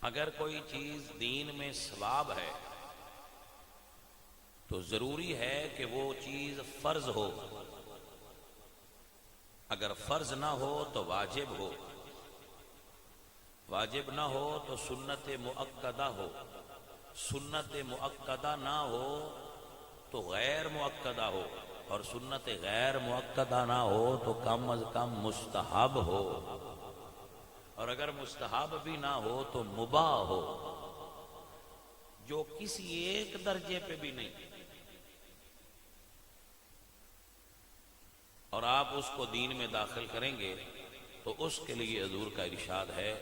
اگر کوئی چیز دین میں ثواب ہے تو ضروری ہے کہ وہ چیز فرض ہو، اگر فرض نہ ہو تو واجب ہو، واجب نہ ہو تو سنت مؤکدہ ہو، سنت مؤکدہ نہ ہو تو غیر مؤکدہ ہو، اور سنت غیر مؤکدہ نہ ہو تو کم از کم مستحب ہو، اور اگر مستحب بھی نہ ہو تو مباح ہو، جو کسی ایک درجے پہ بھی نہیں، اور آپ اس کو دین میں داخل کریں گے تو اس کے لیے حضور کا ارشاد ہے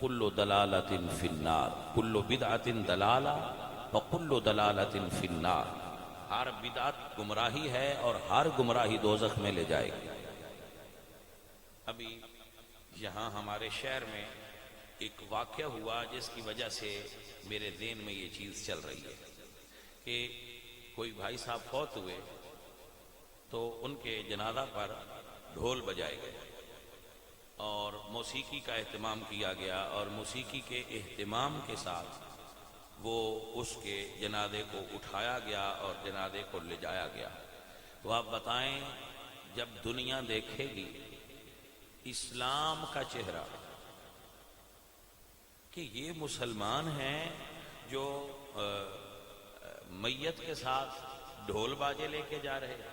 کل دلالۃ فی النار، کل بدعۃ دلالہ وکل دلالۃ فی النار، ہر بدعت گمراہی ہے اور ہر گمراہی دوزخ میں لے جائے گی۔ ابھی یہاں ہمارے شہر میں ایک واقعہ ہوا جس کی وجہ سے میرے ذہن میں یہ چیز چل رہی ہے کہ کوئی بھائی صاحب فوت ہوئے تو ان کے جنازہ پر ڈھول بجائے گئے اور موسیقی کا اہتمام کیا گیا، اور موسیقی کے اہتمام کے ساتھ وہ اس کے جنازے کو اٹھایا گیا اور جنازے کو لے جایا گیا۔ تو آپ بتائیں جب دنیا دیکھے گی اسلام کا چہرہ کہ یہ مسلمان ہیں جو میت کے ساتھ ڈھول باجے لے کے جا رہے ہیں،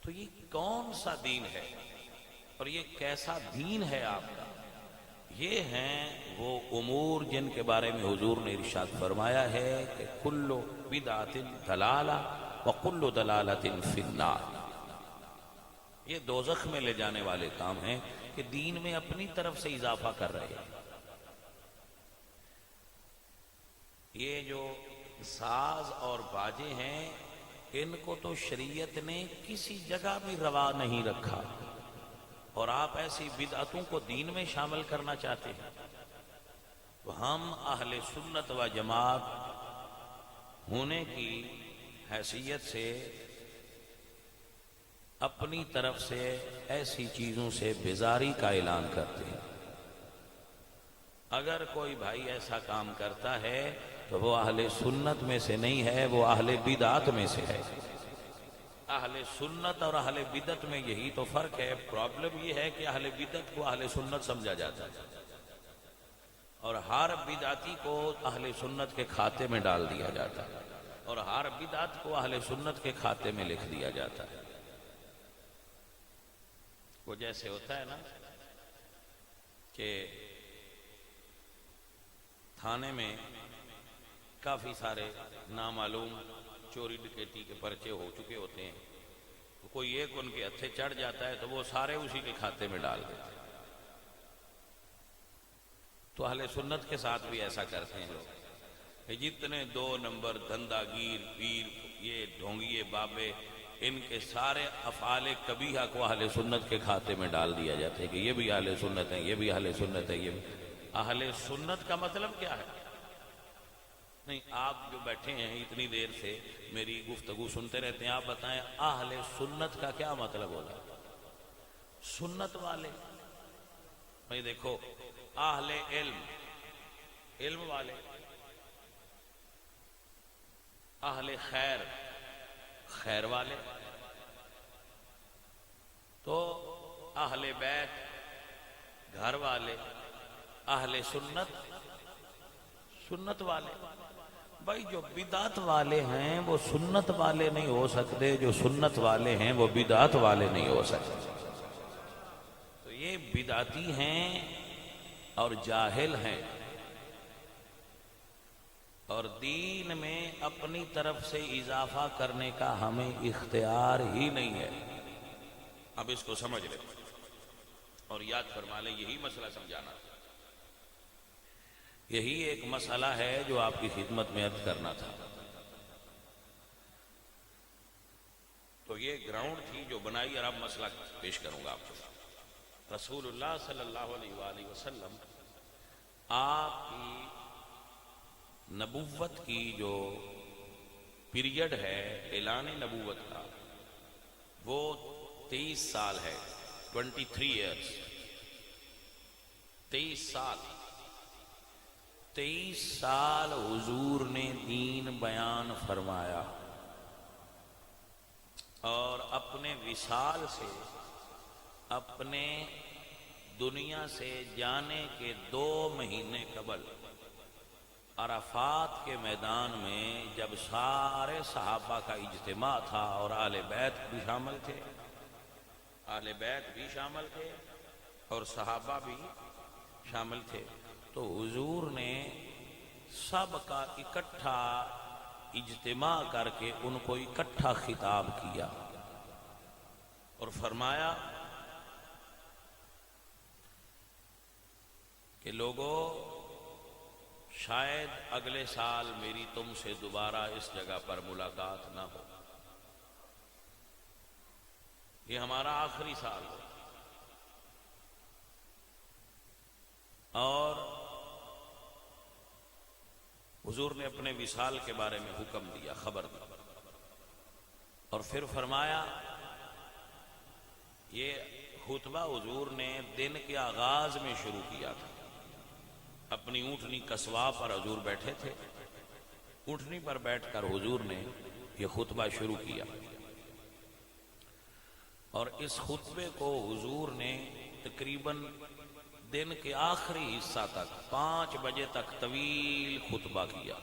تو یہ کون سا دین ہے اور یہ کیسا دین ہے آپ کا؟ یہ ہیں وہ امور جن کے بارے میں حضور نے ارشاد فرمایا ہے کہ کل بدعۃ ضلالہ وکل ضلالۃ فی النار، یہ دوزخ میں لے جانے والے کام ہیں کہ دین میں اپنی طرف سے اضافہ کر رہے ہیں۔ یہ جو ساز اور باجے ہیں ان کو تو شریعت نے کسی جگہ بھی روا نہیں رکھا، اور آپ ایسی بدعتوں کو دین میں شامل کرنا چاہتے ہیں۔ تو ہم اہل سنت و جماعت ہونے کی حیثیت سے اپنی طرف سے ایسی چیزوں سے بیزاری کا اعلان کرتے ہیں۔ اگر کوئی بھائی ایسا کام کرتا ہے تو وہ اہل سنت میں سے نہیں ہے، وہ اہل بدعت میں سے ہے۔ اہل سنت اور اہل بدعت میں یہی تو فرق ہے۔ پرابلم یہ ہے کہ اہل بدعت کو اہل سنت سمجھا جاتا ہے اور ہر بدعتی کو اہل سنت کے کھاتے میں ڈال دیا جاتا ہے، اور ہر بدعت کو اہل سنت کے کھاتے میں لکھ دیا جاتا ہے۔ وہ جیسے ہوتا ہے نا کہ تھانے میں کافی سارے نامعلوم چوری ڈکیتی کے پرچے ہو چکے ہوتے ہیں، تو کوئی ایک ان کے ہتھے چڑھ جاتا ہے تو وہ سارے اسی کے کھاتے میں ڈال دیتے ہیں۔ تو اہل سنت کے ساتھ بھی ایسا کرتے ہیں لوگ کہ جتنے 2 نمبر دھندا گیر پیر یہ ڈھونگیے بابے، ان کے سارے افعال قبیحہ کو اہل سنت کے کھاتے میں ڈال دیا جاتا ہے کہ یہ بھی اہل سنت ہے، یہ بھی اہل سنت ہے۔ یہ بھی اہل سنت کا مطلب کیا ہے؟ نہیں، آپ جو بیٹھے ہیں اتنی دیر سے میری گفتگو سنتے رہتے ہیں، آپ بتائیں اہل سنت کا کیا مطلب ہوگا؟ سنت والے بھائی دیکھو، اہل علم علم والے، اہل خیر خیر والے، تو اہل بیت گھر والے، اہل سنت سنت والے۔ بھائی جو بدعت والے ہیں وہ سنت والے نہیں ہو سکتے، جو سنت والے ہیں وہ بدعت والے نہیں ہو سکتے۔ تو یہ بدعتی ہیں اور جاہل ہیں، اور دین میں اپنی طرف سے اضافہ کرنے کا ہمیں اختیار ہی نہیں ہے۔ اب اس کو سمجھ لیں اور یاد فرما لیں، یہی مسئلہ سمجھانا، یہی ایک مسئلہ ہے جو آپ کی خدمت میں عرض کرنا تھا۔ تو یہ گراؤنڈ تھی جو بنائی، اور اب مسئلہ پیش کروں گا آپ کو۔ رسول اللہ صلی اللہ علیہ وآلہ وسلم آپ کی نبوت کی جو پیریڈ ہے اعلان نبوت کا، وہ 23 سال ہے، 23 ایئرس، 23 سال۔ 23 سال حضور نے دین بیان فرمایا اور اپنے وصال سے، اپنے دنیا سے جانے کے 2 مہینے قبل عرفات کے میدان میں جب سارے صحابہ کا اجتماع تھا اور اہل بیت بھی شامل تھے، اہل بیت بھی شامل تھے اور صحابہ بھی شامل تھے، تو حضور نے سب کا اکٹھا اجتماع کر کے ان کو اکٹھا خطاب کیا اور فرمایا کہ لوگوں، شاید اگلے سال میری تم سے دوبارہ اس جگہ پر ملاقات نہ ہو، یہ ہمارا آخری سال ہے، اور حضور نے اپنے وصال کے بارے میں حکم دیا، خبر دی، اور پھر فرمایا، یہ خطبہ حضور نے دن کے آغاز میں شروع کیا تھا۔ اپنی اونٹنی کسوا پر حضور بیٹھے تھے، اونٹنی پر بیٹھ کر حضور نے یہ خطبہ شروع کیا، اور اس خطبے کو حضور نے تقریباً دن کے آخری حصہ تک 5 بجے تک طویل خطبہ کیا،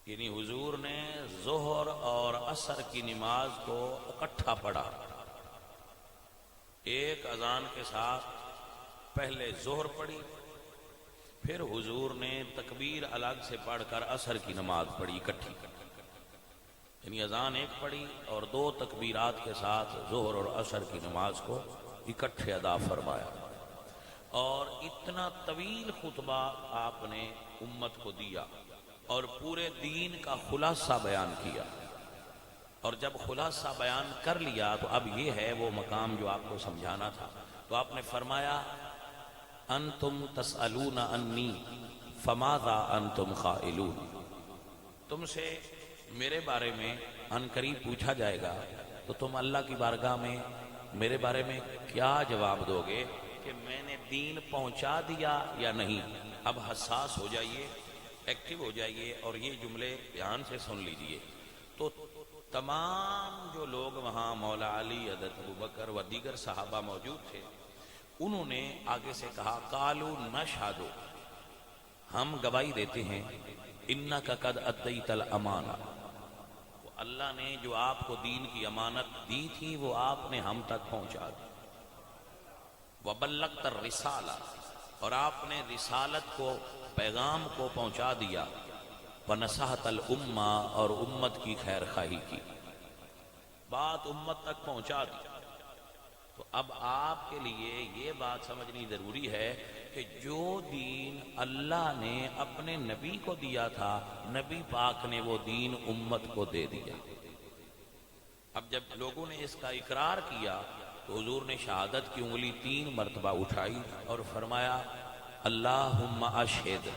یعنی حضور نے ظہر اور عصر کی نماز کو اکٹھا پڑھا، ایک اذان کے ساتھ پہلے ظہر پڑھی، پھر حضور نے تکبیر الگ سے پڑھ کر عصر کی نماز پڑھی اکٹھی، یعنی اذان ایک پڑھی اور 2 تکبیرات کے ساتھ ظہر اور عصر کی نماز کو اکٹھے ادا فرمایا، اور اتنا طویل خطبہ آپ نے امت کو دیا اور پورے دین کا خلاصہ بیان کیا، اور جب خلاصہ بیان کر لیا تو اب یہ ہے وہ مقام جو آپ کو سمجھانا تھا، تو آپ نے فرمایا، انتم تسألون انی فماذا انتم قائلون، تم سے میرے بارے میں عن قریب پوچھا جائے گا تو تم اللہ کی بارگاہ میں میرے بارے میں کیا جواب دو گے کہ میں نے دین پہنچا دیا یا نہیں؟ اب حساس ہو جائیے، ایکٹیو ہو جائیے اور یہ جملے دھیان سے سن لیجئے۔ تو تمام جو لوگ وہاں مولا علی، حضرت ابوبکر و دیگر صحابہ موجود تھے، انہوں نے آگے سے کہا، قالوا نشہد، ہم گواہی دیتے ہیں، انک قد ادیت الامانہ، اللہ نے جو آپ کو دین کی امانت دی تھی وہ آپ نے ہم تک پہنچا دی، وبلغت الرسالہ، اور آپ نے رسالت کو، پیغام کو پہنچا دیا، ونصحت الامہ، اور امت کی خیر خواہی کی، بات امت تک پہنچا دی۔ تو اب آپ کے لیے یہ بات سمجھنی ضروری ہے کہ جو دین اللہ نے اپنے نبی کو دیا تھا، نبی پاک نے وہ دین امت کو دے دیا۔ اب جب لوگوں نے اس کا اقرار کیا تو حضور نے شہادت کی انگلی 3 مرتبہ اٹھائی اور فرمایا، اللہم اشہد،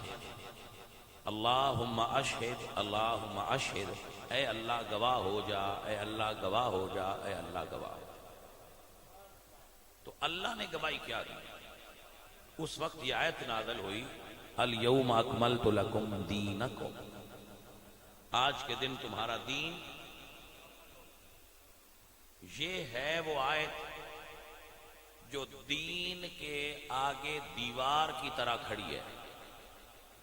اللہم اشہد، اللہم اشہد، اے اللہ گواہ ہو جا، اے اللہ گواہ ہو جا، اے اللہ گواہ ہو جا۔ تو اللہ نے گواہی کیا دی؟ اس وقت یہ آیت نازل ہوئی، الیوم اکملت لکم دینکم، آج کے دن تمہارا دین۔ یہ ہے وہ آیت جو دین کے آگے دیوار کی طرح کھڑی ہے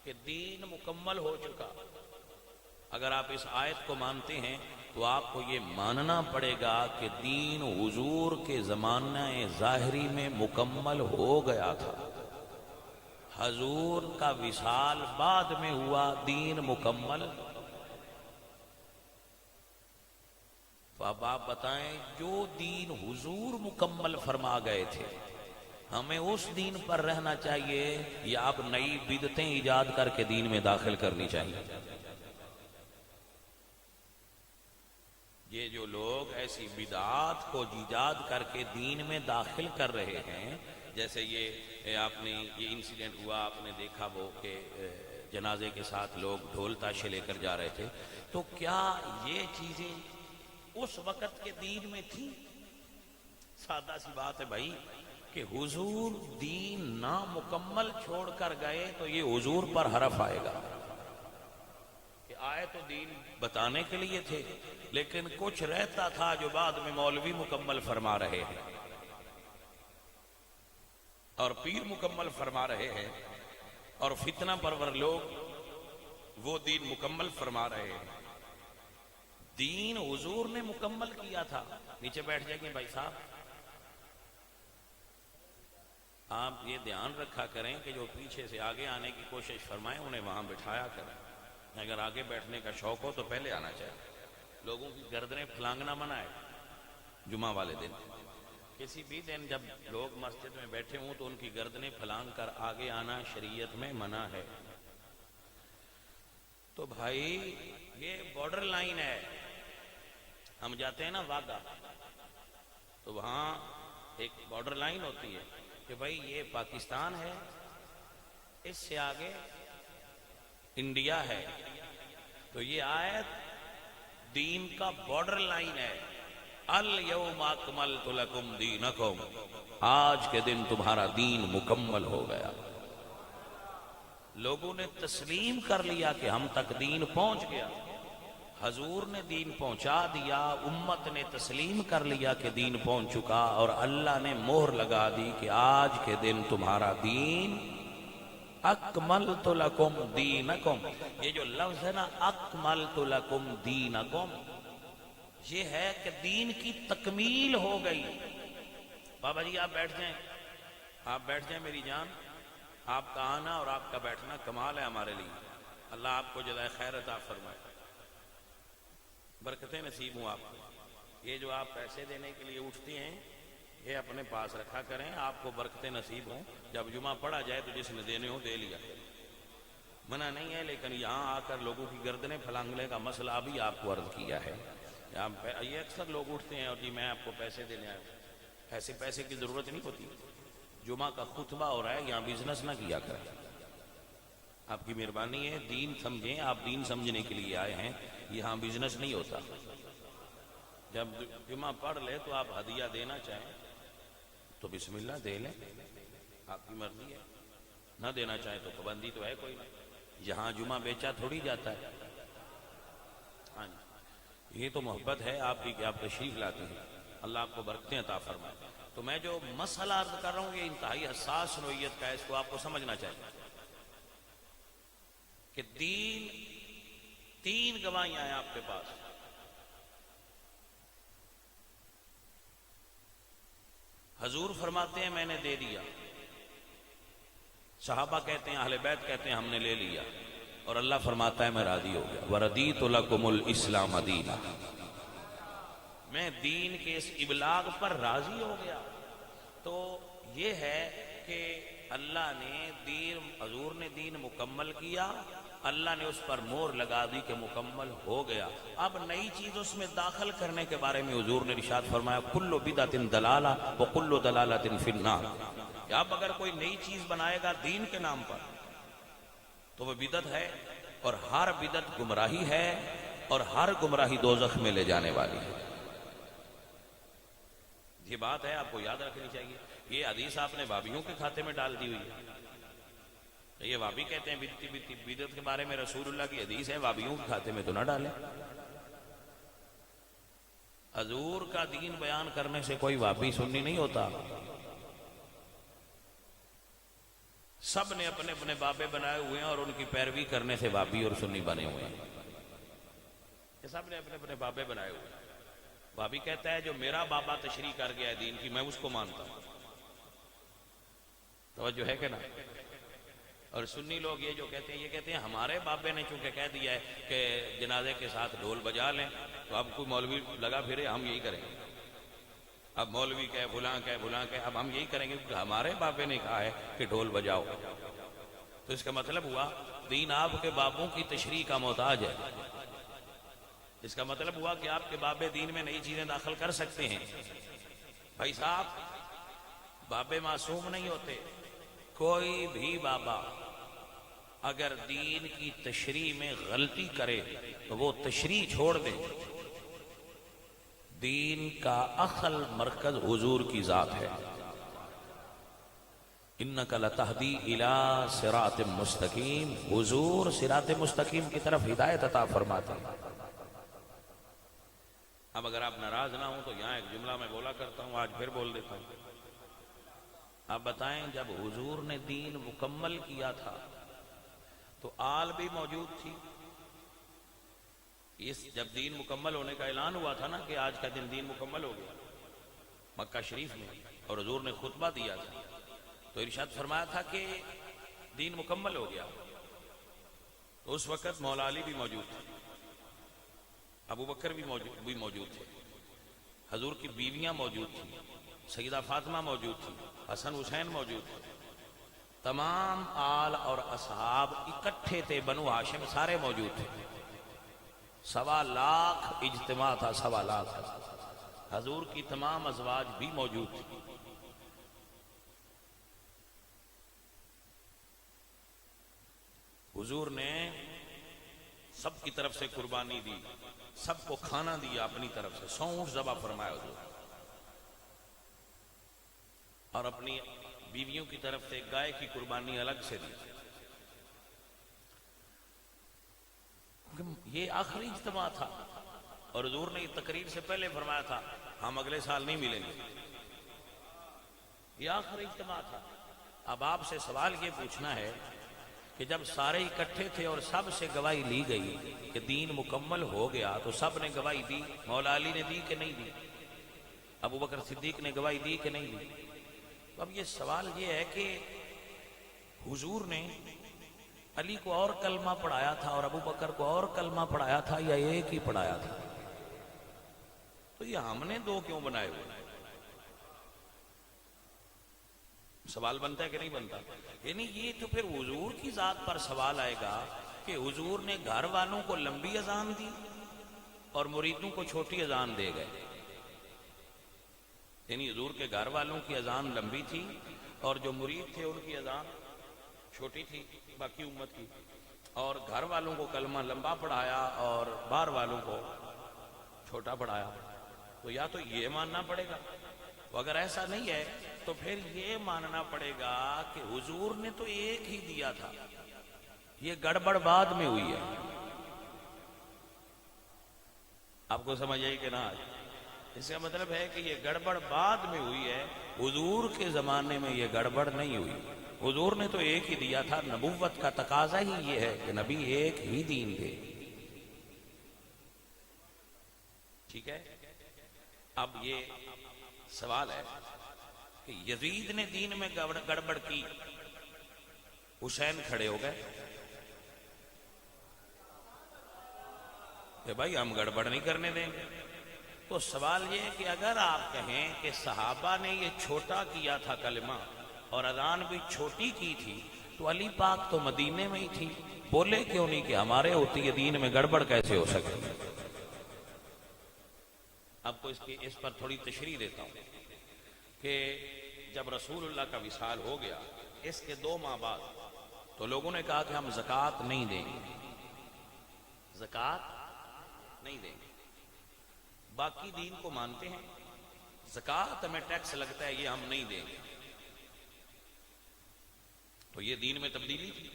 کہ دین مکمل ہو چکا۔ اگر آپ اس آیت کو مانتے ہیں تو آپ کو یہ ماننا پڑے گا کہ دین حضور کے زمانہ ظاہری میں مکمل ہو گیا تھا، حضور کا وصال بعد میں ہوا، دین مکمل۔ تو اب آپ بتائیں، جو دین حضور مکمل فرما گئے تھے، ہمیں اس دین پر رہنا چاہیے یا اب نئی بدعتیں ایجاد کر کے دین میں داخل کرنی چاہیے؟ یہ جو لوگ ایسی بدعات کو ایجاد کر کے دین میں داخل کر رہے ہیں، جیسے یہ آپ نے یہ انسیڈنٹ ہوا، آپ نے دیکھا وہ کہ جنازے کے ساتھ لوگ ڈھول تاشے لے کر جا رہے تھے، تو کیا یہ چیزیں اس وقت کے دین میں تھی؟ سادہ سی بات ہے بھائی کہ حضور دین نامکمل چھوڑ کر گئے تو یہ حضور پر حرف آئے گا کہ آئے تو دین بتانے کے لیے تھے، لیکن کچھ رہتا تھا جو بعد میں مولوی مکمل فرما رہے ہیں اور پیر مکمل فرما رہے ہیں اور فتنہ پرور لوگ وہ دین مکمل فرما رہے ہیں۔ دین حضور نے مکمل کیا تھا۔ نیچے بیٹھ جائیں گے بھائی صاحب، آپ یہ دھیان رکھا کریں کہ جو پیچھے سے آگے آنے کی کوشش فرمائیں انہیں وہاں بٹھایا کریں۔ اگر آگے بیٹھنے کا شوق ہو تو پہلے آنا چاہیے۔ لوگوں کی گردنیں پھلانگنا منع ہے جمعہ والے دن۔ کسی بھی دن جب لوگ مسجد میں بیٹھے ہوں تو ان کی گردنیں پھلانگ کر آگے آنا شریعت میں منع ہے۔ تو بھائی یہ بارڈر لائن ہے، ہم جاتے ہیں نا واگا، تو وہاں ایک بارڈر لائن ہوتی ہے کہ بھائی یہ پاکستان ہے، اس سے آگے انڈیا ہے، تو یہ آیت دین کا بارڈر لائن ہے۔ الیوم اکملت لکم دینکم، آج کے دن تمہارا دین مکمل ہو گیا۔ لوگوں نے تسلیم کر لیا کہ ہم تک دین پہنچ گیا، حضور نے دین پہنچا دیا، امت نے تسلیم کر لیا کہ دین پہنچ چکا، اور اللہ نے مہر لگا دی کہ آج کے دن تمہارا دین اکملت لکم دینکم۔ یہ جو لفظ ہے نا اکملت لکم دینکم، یہ ہے کہ دین کی تکمیل ہو گئی۔ بابا جی آپ بیٹھ جائیں، آپ بیٹھ جائیں میری جان، آپ کا آنا اور آپ کا بیٹھنا کمال ہے ہمارے لیے۔ اللہ آپ کو جزائے خیر عطا فرمائے، برکتیں نصیب ہوں آپ کو۔ یہ جو آپ پیسے دینے کے لیے اٹھتی ہیں یہ اپنے پاس رکھا کریں، آپ کو برکتیں نصیب ہوں۔ جب جمعہ پڑھا جائے تو جس نے دینے ہوں دے لیا، منع نہیں ہے، لیکن یہاں آ کر لوگوں کی گردنیں پھلانگنے کا مسئلہ ابھی آپ کو عرض کیا ہے۔ یہ اکثر لوگ اٹھتے ہیں اور جی میں آپ کو پیسے دینے آیا ہوں، ایسے پیسے کی ضرورت نہیں ہوتی۔ جمعہ کا خطبہ ہو رہا ہے، یہاں بزنس نہ کیا کریں۔ آپ کی مہربانی ہے، دین سمجھیں، آپ دین سمجھنے کے لیے آئے ہیں، یہاں بزنس نہیں ہوتا۔ جب جمعہ پڑھ لے تو آپ ہدیہ دینا چاہیں تو بسم اللہ دے لیں، آپ کی مرضی ہے، نہ دینا چاہیں تو پابندی تو ہے کوئی نہیں۔ یہاں جمعہ بیچا تھوڑی جاتا ہے۔ ہاں جی، یہ تو محبت ہے آپ کی کہ آپ تشریف لاتے ہیں، اللہ آپ کو برکتیں عطا فرمائے۔ تو میں جو مسئلہ عرض کر رہا ہوں یہ انتہائی حساس نوعیت کا ہے، اس کو آپ کو سمجھنا چاہیے کہ دین، تین گواہیاں ہیں آپ کے پاس۔ حضور فرماتے ہیں میں نے دے دیا، صحابہ کہتے ہیں، اہل بیت کہتے ہیں ہم نے لے لیا، اور اللہ فرماتا ہے میں راضی ہو گیا۔ وَرَضِيتُ لَكُمُ الْإِسْلَامَ دِينًا، میں دین کے اس ابلاغ پر راضی ہو گیا۔ تو یہ ہے کہ اللہ نے دین، حضور نے دین مکمل کیا، اللہ نے اس پر مہر لگا دی کہ مکمل ہو گیا۔ اب نئی چیز اس میں داخل کرنے کے بارے میں حضور نے ارشاد فرمایا کل بدعت ضلالہ وکل ضلالۃ فی النار، کہ اب اگر کوئی نئی چیز بنائے گا دین کے نام پر تو وہ بدعت ہے، اور ہر بدعت گمراہی ہے، اور ہر گمراہی دوزخ میں لے جانے والی ہے۔ یہ بات ہے آپ کو یاد رکھنی چاہیے۔ یہ حدیث آپ نے بابیوں کے کھاتے میں ڈال دی ہوئی ہے۔ یہ بابی کہتے ہیں بدعت کے بارے میں رسول اللہ کی حدیث ہے، بابیوں کے کھاتے میں تو نہ ڈالیں۔ حضور کا دین بیان کرنے سے کوئی وابی سنی نہیں ہوتا۔ سب نے اپنے اپنے بابے بنائے ہوئے ہیں اور ان کی پیروی کرنے سے وابی اور سنی بنے ہوئے ہیں۔ یہ سب نے اپنے اپنے بابے بنائے ہوئے ہیں۔ بابی کہتا ہے جو میرا بابا تشریح کر گیا ہے دین کی میں اس کو مانتا ہوں، توجہ ہے کہ نا؟ اور سنی لوگ یہ جو کہتے ہیں، یہ کہتے ہیں ہمارے بابے نے چونکہ کہہ دیا ہے کہ جنازے کے ساتھ ڈھول بجا لیں، تو اب کوئی مولوی لگا پھرے ہم یہی کریں گے۔ اب مولوی کہے فلاں کہے اب ہم یہی کریں گے کیونکہ ہمارے بابے نے کہا ہے کہ ڈھول بجاؤ۔ تو اس کا مطلب ہوا دین آپ کے بابوں کی تشریح کا محتاج ہے۔ اس کا مطلب ہوا کہ آپ کے بابے دین میں نئی چیزیں داخل کر سکتے ہیں۔ بھائی صاحب، بابے معصوم نہیں ہوتے۔ کوئی بھی بابا اگر دین کی تشریح میں غلطی کرے تو وہ تشریح چھوڑ دے۔ دین کا اصل مرکز حضور کی ذات ہے۔ انک لتہدی الی صراط مستقیم، حضور صراط مستقیم کی طرف ہدایت عطا فرماتے ہیں۔ اب اگر آپ ناراض نہ ہوں تو یہاں ایک جملہ میں بولا کرتا ہوں، آج پھر بول دیتا ہوں۔ آپ بتائیں جب حضور نے دین مکمل کیا تھا تو آل بھی موجود تھی؟ جب دین مکمل ہونے کا اعلان ہوا تھا نا کہ آج کا دن دین مکمل ہو گیا مکہ شریف میں، اور حضور نے خطبہ دیا تھا تو ارشاد فرمایا تھا کہ دین مکمل ہو گیا، تو اس وقت مولا علی بھی موجود تھے، ابو بکر بھی موجود تھے، حضور کی بیویاں موجود تھیں، سیدہ فاطمہ موجود تھی، حسن حسین موجود تھے، تمام آل اور اصحاب اکٹھے تھے، بنو ہاشم سارے موجود تھے، 1.25 لاکھ اجتماع تھا، 1.25 لاکھ، حضور کی تمام ازواج بھی موجود تھی۔ حضور نے سب کی طرف سے قربانی دی، سب کو کھانا دیا اپنی طرف سے، 100 اونٹ ذبح فرمایا حضور، اور اپنی بیویوں کی طرف سے گائے کی قربانی الگ سے دی۔ یہ آخری اجتماع تھا، اور حضور نے تقریر سے پہلے فرمایا تھا ہم اگلے سال نہیں ملیں گے، یہ آخری اجتماع تھا۔ اب آپ سے سوال یہ پوچھنا ہے کہ جب سارے اکٹھے تھے اور سب سے گواہی لی گئی کہ دین مکمل ہو گیا تو سب نے گواہی دی، مولا علی نے دی کہ نہیں دی؟ ابو بکر صدیق نے گواہی دی کہ نہیں دی؟ اب یہ سوال یہ ہے کہ حضور نے علی کو اور کلمہ پڑھایا تھا اور ابو بکر کو اور کلمہ پڑھایا تھا یا ایک ہی پڑھایا تھا؟ تو یہ ہم نے دو کیوں بنائے ہوئے؟ سوال بنتا ہے کہ نہیں بنتا؟ یعنی یہ تو پھر حضور کی ذات پر سوال آئے گا کہ حضور نے گھر والوں کو لمبی اذان دی اور مریدوں کو چھوٹی اذان دے گئے، یعنی حضور کے گھر والوں کی اذان لمبی تھی اور جو مرید تھے ان کی اذان چھوٹی تھی باقی امت کی، اور گھر والوں کو کلمہ لمبا پڑھایا اور باہر والوں کو چھوٹا پڑھایا۔ تو یا تو یہ ماننا پڑے گا، اگر ایسا نہیں ہے تو پھر یہ ماننا پڑے گا کہ حضور نے تو ایک ہی دیا تھا، یہ گڑبڑ بعد میں ہوئی ہے۔ آپ کو سمجھ آئی کہ نہ؟ اس کا مطلب ہے کہ یہ گڑبڑ بعد میں ہوئی ہے، حضور کے زمانے میں یہ گڑبڑ نہیں ہوئی۔ حضور نے تو ایک ہی دیا تھا، نبوت کا تقاضا ہی یہ ہے کہ نبی ایک ہی دین دے۔ ٹھیک ہے؟ اب یہ سوال ہے کہ یزید نے دین میں گڑبڑ کی، حسین کھڑے ہو گئے کہ بھائی ہم گڑبڑ نہیں کرنے دیں گے۔ تو سوال یہ ہے کہ اگر آپ کہیں کہ صحابہ نے یہ چھوٹا کیا تھا کلمہ اور اذان بھی چھوٹی کی تھی تو علی پاک تو مدینے میں ہی تھی، بولے کیوں نہیں کہ ہمارے ہوتی ہے دین میں گڑبڑ کیسے ہو سکتی؟ آپ کو اس پر تھوڑی تشریح دیتا ہوں کہ جب رسول اللہ کا وصال ہو گیا اس کے 2 ماہ بعد تو لوگوں نے کہا کہ ہم زکوٰۃ نہیں دیں گے، زکوٰۃ نہیں دیں گے، باقی دین کو مانتے ہیں، زکوٰۃ ہمیں ٹیکس لگتا ہے یہ ہم نہیں دیں گے۔ تو یہ دین میں تبدیلی تھی۔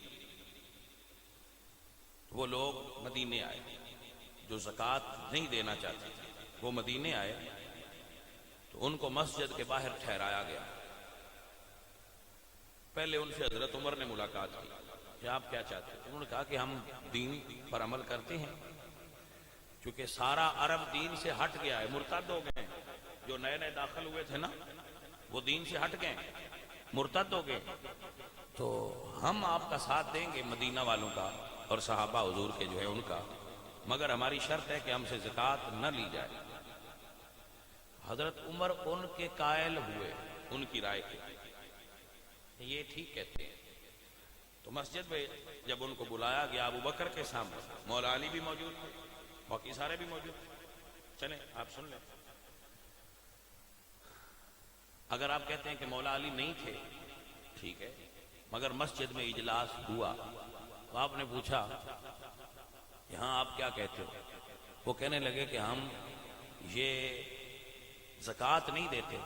وہ لوگ مدینے آئے جو زکوٰۃ نہیں دینا چاہتے تھے، وہ مدینے آئے تو ان کو مسجد کے باہر ٹھہرایا گیا۔ پہلے ان سے حضرت عمر نے ملاقات کی کہ آپ کیا چاہتے ہیں؟ انہوں نے کہا کہ ہم دین پر عمل کرتے ہیں، کیونکہ سارا عرب دین سے ہٹ گیا ہے، مرتد ہو گئے، جو نئے نئے داخل ہوئے تھے نا وہ دین سے ہٹ گئے، مرتد ہو گئے، تو ہم آپ کا ساتھ دیں گے مدینہ والوں کا اور صحابہ حضور کے جو ہے ان کا، مگر ہماری شرط ہے کہ ہم سے زکوٰۃ نہ لی جائے۔ حضرت عمر ان کے قائل ہوئے، ان کی رائے کے، یہ ٹھیک کہتے ہیں۔ تو مسجد میں جب ان کو بلایا گیا ابو بکر کے سامنے، مولا علی بھی موجود تھے، باقی سارے بھی موجود تھے، چلیں آپ سن لیں۔ اگر آپ کہتے ہیں کہ مولا علی نہیں تھے ٹھیک ہے، مگر مسجد میں اجلاس ہوا تو آپ نے پوچھا یہاں آپ کیا کہتے ہو؟ وہ کہنے لگے کہ ہم یہ زکوٰۃ نہیں دیتے۔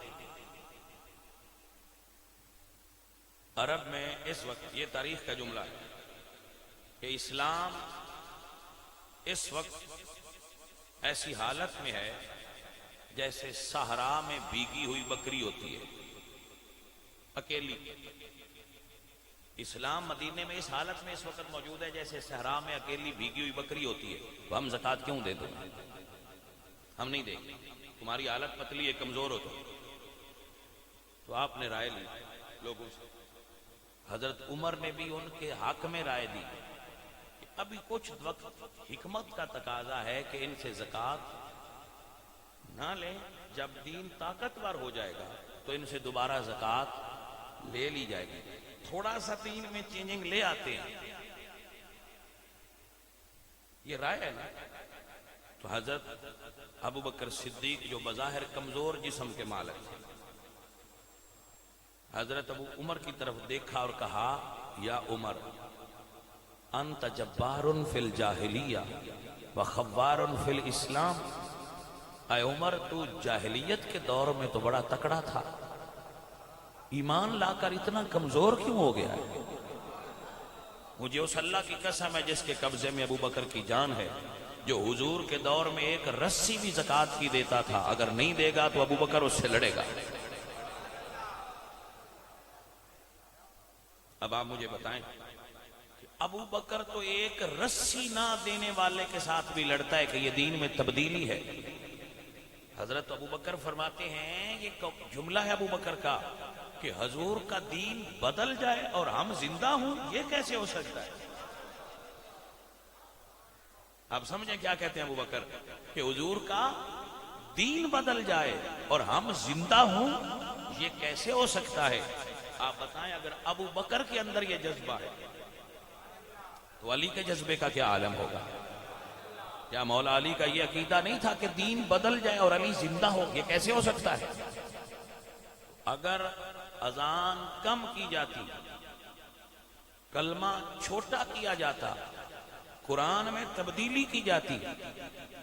عرب میں اس وقت یہ تاریخ کا جملہ ہے کہ اسلام اس وقت ایسی حالت میں ہے جیسے صحرا میں بھیگی ہوئی بکری ہوتی ہے، اکیلی۔ اسلام مدینے میں اس حالت میں اس وقت موجود ہے جیسے صحرا میں اکیلی بھیگی ہوئی بکری ہوتی ہے۔ تو ہم زکوٰۃ کیوں دے دیں؟ ہم نہیں دیں گے، تمہاری حالت پتلی ہے، کمزور ہو تو آپ نے رائے لی لوگوں سے۔ حضرت عمر نے بھی ان کے حق میں رائے دی کہ ابھی کچھ وقت حکمت کا تقاضا ہے کہ ان سے زکوٰۃ نہ لیں، جب دین طاقتور ہو جائے گا تو ان سے دوبارہ زکوٰۃ لے لی جائے گی، تھوڑا سا دین میں چینجنگ لے آتے ہیں۔ یہ رائے ہے نا۔ تو حضرت ابو بکر صدیق جو بظاہر کمزور جسم کے مالک تھے، حضرت ابو عمر کی طرف دیکھا اور کہا یا عمر انت جبار فی الجاہلیہ وخوار فی الاسلام، اے عمر تو جاہلیت کے دور میں تو بڑا تکڑا تھا، ایمان لا کر اتنا کمزور کیوں ہو گیا ہے؟ مجھے اس اللہ کی قسم ہے جس کے قبضے میں ابو بکر کی جان ہے، جو حضور کے دور میں ایک رسی بھی زکوٰۃ کی دیتا تھا، اگر نہیں دے گا تو ابو بکر اس سے لڑے گا۔ اب آپ مجھے بتائیں کہ ابو بکر تو ایک رسی نہ دینے والے کے ساتھ بھی لڑتا ہے کہ یہ دین میں تبدیلی ہے۔ حضرت ابو بکر فرماتے ہیں، یہ جملہ ہے ابو بکر کا کہ حضور کا دین بدل جائے اور ہم زندہ ہوں، یہ کیسے ہو سکتا ہے؟ آپ سمجھیں کیا کہتے ہیں ابو بکر کہ حضور کا دین بدل جائے اور ہم زندہ ہوں، یہ کیسے ہو سکتا ہے؟ آپ بتائیں، اگر ابو بکر کے اندر یہ جذبہ ہے تو علی کے جذبے کا کیا عالم ہوگا؟ کیا مولا علی کا یہ عقیدہ نہیں تھا کہ دین بدل جائے اور علی زندہ ہو؟ یہ کیسے ہو سکتا ہے؟ اگر اذان کم کی جاتی، کلمہ چھوٹا کیا جاتا، قرآن میں تبدیلی کی جاتی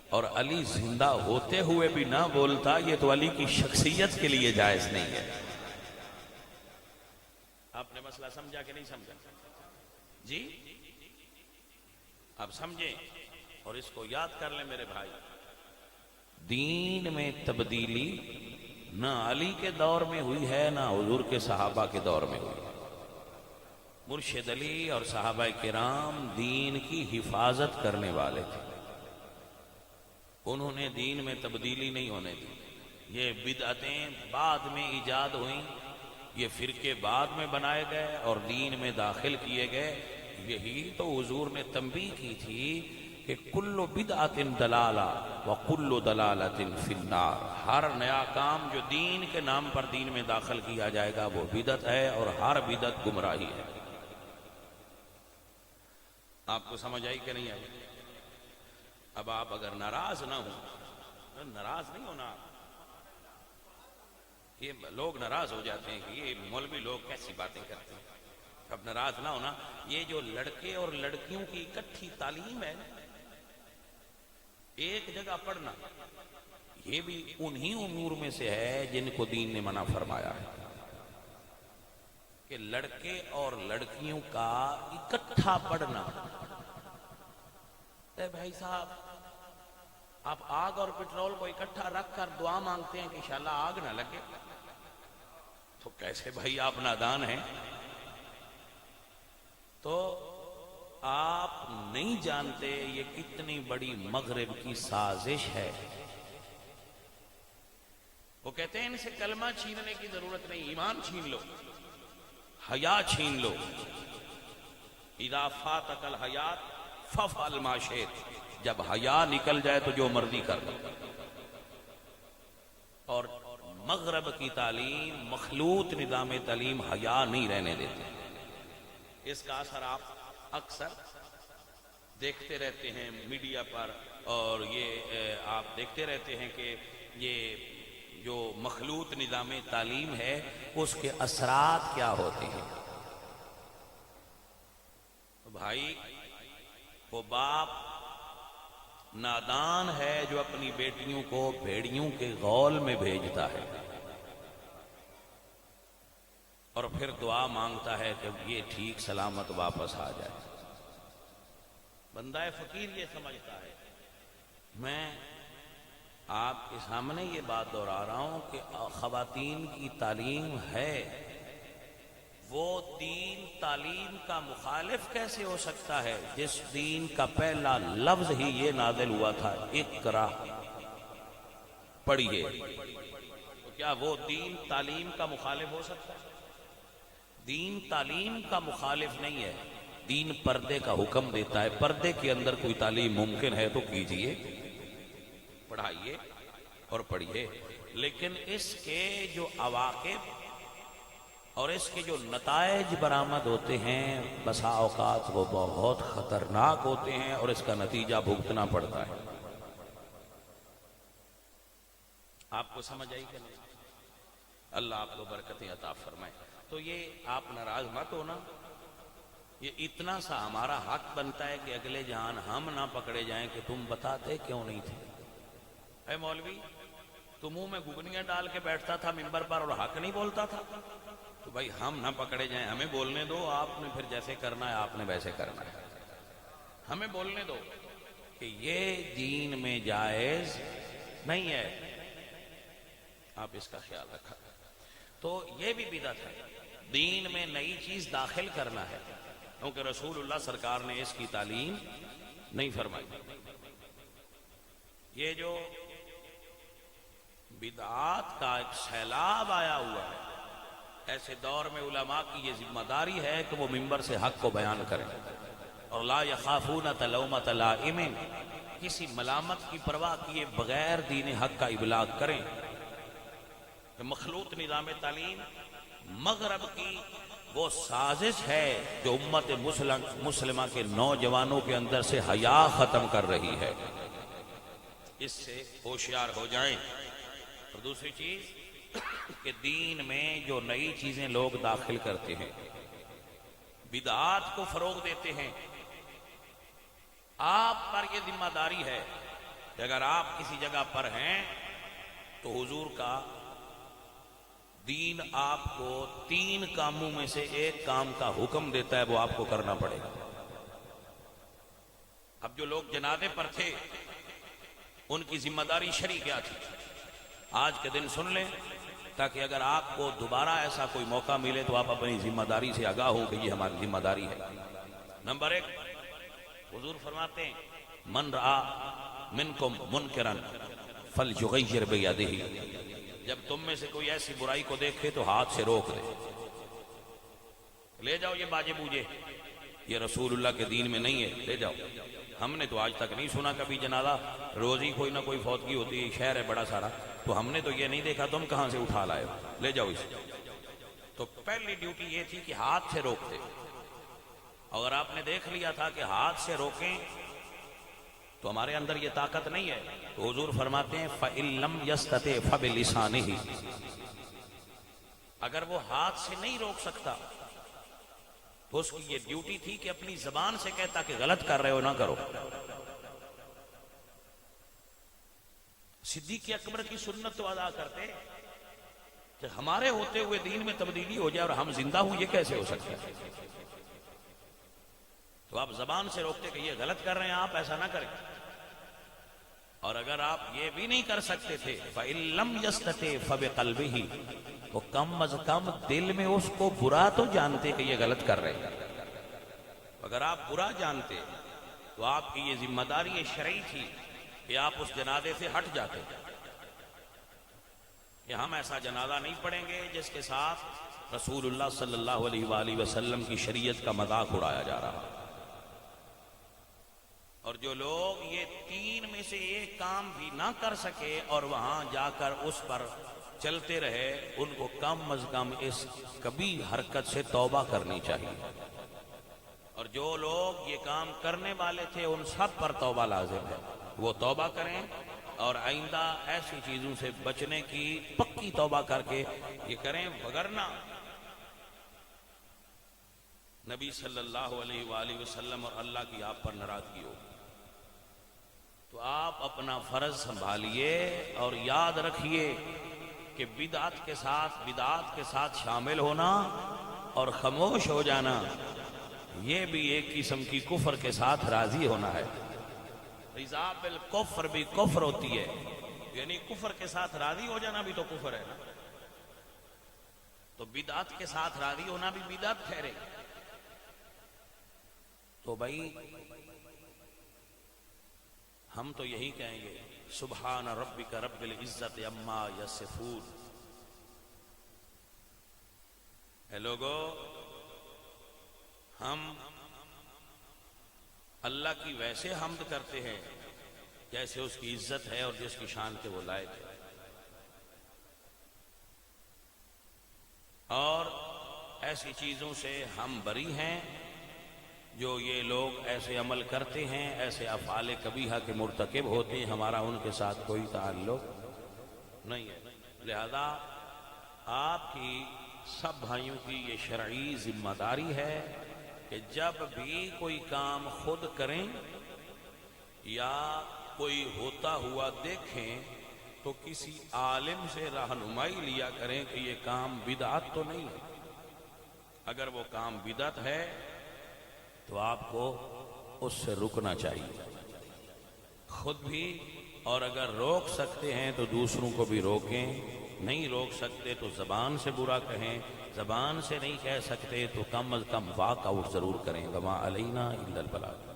اور علی زندہ ہوتے ہوئے بھی نہ بولتا، یہ تو علی کی شخصیت کے لیے جائز نہیں ہے۔ آپ نے مسئلہ سمجھا کہ نہیں سمجھا؟ جی آپ سمجھیں اور اس کو یاد کر لیں میرے بھائی، دین میں تبدیلی نہ علی کے دور میں ہوئی ہے نہ حضور کے صحابہ کے دور میں ہوئی ہے۔ مرشد علی اور صحابہ کرام دین کی حفاظت کرنے والے تھے، انہوں نے دین میں تبدیلی نہیں ہونے دی۔ یہ بدعتیں بعد میں ایجاد ہوئیں، یہ فرقے بعد میں بنائے گئے اور دین میں داخل کیے گئے۔ یہی تو حضور نے تنبیہ کی تھی کہ کل بدعت دلالہ وکل دلالۃ فی النار، ہر نیا کام جو دین کے نام پر دین میں داخل کیا جائے گا وہ بدعت ہے اور ہر بدعت گمراہی ہے۔ آپ کو سمجھ آئی کہ نہیں آئی؟ اب آپ اگر ناراض نہ ہوں، ناراض نہیں ہونا، یہ لوگ ناراض ہو جاتے ہیں کہ یہ مولوی لوگ کیسی باتیں کرتے ہیں، اب ناراض نہ ہونا۔ یہ جو لڑکے اور لڑکیوں کی اکٹھی تعلیم ہے، ایک جگہ پڑھنا، یہ بھی انہی امور میں سے ہے جن کو دین نے منع فرمایا ہے کہ لڑکے اور لڑکیوں کا اکٹھا پڑھنا۔ اے بھائی صاحب، آپ آگ اور پٹرول کو اکٹھا رکھ کر دعا مانگتے ہیں کہ انشاءاللہ آگ نہ لگے، تو کیسے بھائی آپ نادان ہیں؟ تو آپ نہیں جانتے یہ کتنی بڑی مغرب کی سازش ہے۔ وہ کہتے ہیں ان سے کلمہ چھیننے کی ضرورت نہیں، ایمان چھین لو، حیا چھین لو۔ اذا فاتک الحیات فافعل ما شئت، جب حیا نکل جائے تو جو مرضی کر لو۔ اور مغرب کی تعلیم، مخلوط نظام تعلیم حیا نہیں رہنے دیتے۔ اس کا اثر آپ اکثر دیکھتے رہتے ہیں میڈیا پر، اور یہ آپ دیکھتے رہتے ہیں کہ یہ جو مخلوط نظام تعلیم ہے اس کے اثرات کیا ہوتے ہیں۔ بھائی، وہ باپ نادان ہے جو اپنی بیٹیوں کو بھیڑیوں کے غول میں بھیجتا ہے۔ اور پھر دعا مانگتا ہے کہ یہ ٹھیک سلامت واپس آ جائے. بندہ فقیر یہ سمجھتا ہے. میں آپ کے سامنے یہ بات دہرا رہا ہوں کہ خواتین کی تعلیم ہے، وہ دین تعلیم کا مخالف کیسے ہو سکتا ہے جس دین کا پہلا لفظ ہی یہ نازل ہوا تھا، اقرا، پڑھیے. تو کیا وہ دین تعلیم کا مخالف ہو سکتا ہے؟ دین تعلیم کا مخالف نہیں ہے. دین پردے کا حکم دیتا ہے. پردے کے اندر کوئی تعلیم ممکن ہے تو کیجئے، پڑھائیے اور پڑھیے، لیکن اس کے جو عواقب اور اس کے جو نتائج برآمد ہوتے ہیں بسا اوقات وہ بہت خطرناک ہوتے ہیں اور اس کا نتیجہ بھگتنا پڑتا ہے. آپ کو سمجھ آئی کہ نہیں؟ اللہ آپ کو برکتیں عطا فرمائے. تو یہ آپ ناراض مت ہونا، یہ اتنا سا ہمارا حق بنتا ہے کہ اگلے جہان ہم نہ پکڑے جائیں کہ تم بتاتے کیوں نہیں تھے. اے مولوی، تو منہ میں گگنیاں ڈال کے بیٹھتا تھا ممبر پر اور حق نہیں بولتا تھا. تو بھائی ہم نہ پکڑے جائیں، ہمیں بولنے دو. آپ نے پھر جیسے کرنا ہے آپ نے ویسے کرنا ہے، ہمیں بولنے دو کہ یہ دین میں جائز نہیں ہے. آپ اس کا خیال رکھا. تو یہ بھی بدعت ہے، دین میں نئی چیز داخل کرنا ہے، کیونکہ رسول اللہ سرکار نے اس کی تعلیم نہیں فرمائی. یہ جو بدعات کا ایک سیلاب آیا ہوا ہے، ایسے دور میں علماء کی یہ ذمہ داری ہے کہ وہ منبر سے حق کو بیان کریں اور لا یخافون لومۃ لائم، کسی ملامت کی پرواہ کیے بغیر دین حق کا ابلاغ کریں. کہ مخلوط نظام تعلیم مغرب کی وہ سازش ہے جو امت مسلمہ کے نوجوانوں کے اندر سے حیا ختم کر رہی ہے. اس سے ہوشیار ہو جائیں. اور دوسری چیز کہ دین میں جو نئی چیزیں لوگ داخل کرتے ہیں، بدعات کو فروغ دیتے ہیں، آپ پر یہ ذمہ داری ہے کہ اگر آپ کسی جگہ پر ہیں تو حضور کا دین آپ کو 3 کاموں میں سے ایک کام کا حکم دیتا ہے، وہ آپ کو کرنا پڑے گا. اب جو لوگ جنازے پر تھے ان کی ذمہ داری شرعی کیا تھی؟ آج کے دن سن لیں تاکہ اگر آپ کو دوبارہ ایسا کوئی موقع ملے تو آپ اپنی ذمہ داری سے آگاہ ہو کہ یہ ہماری ذمہ داری ہے. نمبر 1، حضور فرماتے ہیں من رآ منکم منکرا فلیغیر بیدہ، جب تم میں سے کوئی ایسی برائی کو دیکھے تو ہاتھ سے روک دے. لے جاؤ یہ باجے بوجے، یہ رسول اللہ کے دین میں نہیں ہے، لے جاؤ. ہم نے تو آج تک نہیں سنا کبھی جنازہ، روز ہی کوئی نہ کوئی فوتگی ہوتی ہے، شہر ہے بڑا سارا، تو ہم نے تو یہ نہیں دیکھا. تم کہاں سے اٹھا لائے ہو؟ لے جاؤ اسے. تو پہلی ڈیوٹی یہ تھی کہ ہاتھ سے روکتے. اگر آپ نے دیکھ لیا تھا کہ ہاتھ سے روکیں تو ہمارے اندر یہ طاقت نہیں ہے، تو حضور فرماتے ہیں فَإِن لَمْ يَسْتَطِعْ فَبِلِسَانِهِ، اگر وہ ہاتھ سے نہیں روک سکتا تو اس کی یہ ڈیوٹی تھی کہ اپنی زبان سے کہتا کہ غلط کر رہے ہو، نہ کرو. صدیق اکبر کی سنت تو ادا کرتے کہ ہمارے ہوتے ہوئے دین میں تبدیلی ہو جائے اور ہم زندہ ہوں، یہ کیسے ہو سکتا ہے؟ تو آپ زبان سے روکتے کہ یہ غلط کر رہے ہیں، آپ ایسا نہ کریں. اور اگر آپ یہ بھی نہیں کر سکتے تھے فَإِن لَمْ يَسْتَطِعْ فَبِقَلْبِهِ، وہ کم از کم دل میں اس کو برا تو جانتے کہ یہ غلط کر رہے ہیں. اگر آپ برا جانتے تو آپ کی یہ ذمہ داری شرعی تھی کہ آپ اس جنازے سے ہٹ جاتے کہ ہم ایسا جنازہ نہیں پڑھیں گے جس کے ساتھ رسول اللہ صلی اللہ علیہ وآلہ وسلم کی شریعت کا مذاق اڑایا جا رہا. اور جو لوگ یہ 3 میں سے ایک کام بھی نہ کر سکے اور وہاں جا کر اس پر چلتے رہے، ان کو کم از کم اس کبھی حرکت سے توبہ کرنی چاہیے. اور جو لوگ یہ کام کرنے والے تھے ان سب پر توبہ لازم ہے، وہ توبہ کریں اور آئندہ ایسی چیزوں سے بچنے کی پکی توبہ کر کے یہ کریں. وگرنہ نبی صلی اللہ علیہ وآلہ وسلم اور اللہ کی آپ پر ناراضگی ہو. تو آپ اپنا فرض سنبھالیے اور یاد رکھیے کہ بدعت کے ساتھ شامل ہونا اور خاموش ہو جانا یہ بھی ایک قسم کی کفر کے ساتھ راضی ہونا ہے. رضا بالکفر بھی کفر ہوتی ہے، یعنی کفر کے ساتھ راضی ہو جانا بھی تو کفر ہے نا. تو بدعت کے ساتھ راضی ہونا بھی بدعت ٹھہرے. تو بھائی ہم تو یہی کہیں گے سبحان ربک رب العزت عما یصفون. اے لوگو، ہم اللہ کی ویسے حمد کرتے ہیں جیسے اس کی عزت ہے اور جس کی شان کے وہ لائق ہے، اور ایسی چیزوں سے ہم بری ہیں جو یہ لوگ ایسے عمل کرتے ہیں، ایسے افعال قبیحہ کے مرتکب ہوتے ہیں، ہمارا ان کے ساتھ کوئی تعلق نہیں ہے. لہذا آپ کی سب بھائیوں کی یہ شرعی ذمہ داری ہے کہ جب بھی کوئی کام خود کریں یا کوئی ہوتا ہوا دیکھیں تو کسی عالم سے رہنمائی لیا کریں کہ یہ کام بدعت تو نہیں ہے. اگر وہ کام بدعت ہے تو آپ کو اس سے رکنا چاہیے خود بھی، اور اگر روک سکتے ہیں تو دوسروں کو بھی روکیں. نہیں روک سکتے تو زبان سے برا کہیں، زبان سے نہیں کہہ سکتے تو کم از کم واک آؤٹ ضرور کریں. وما علینا الا البلاغ.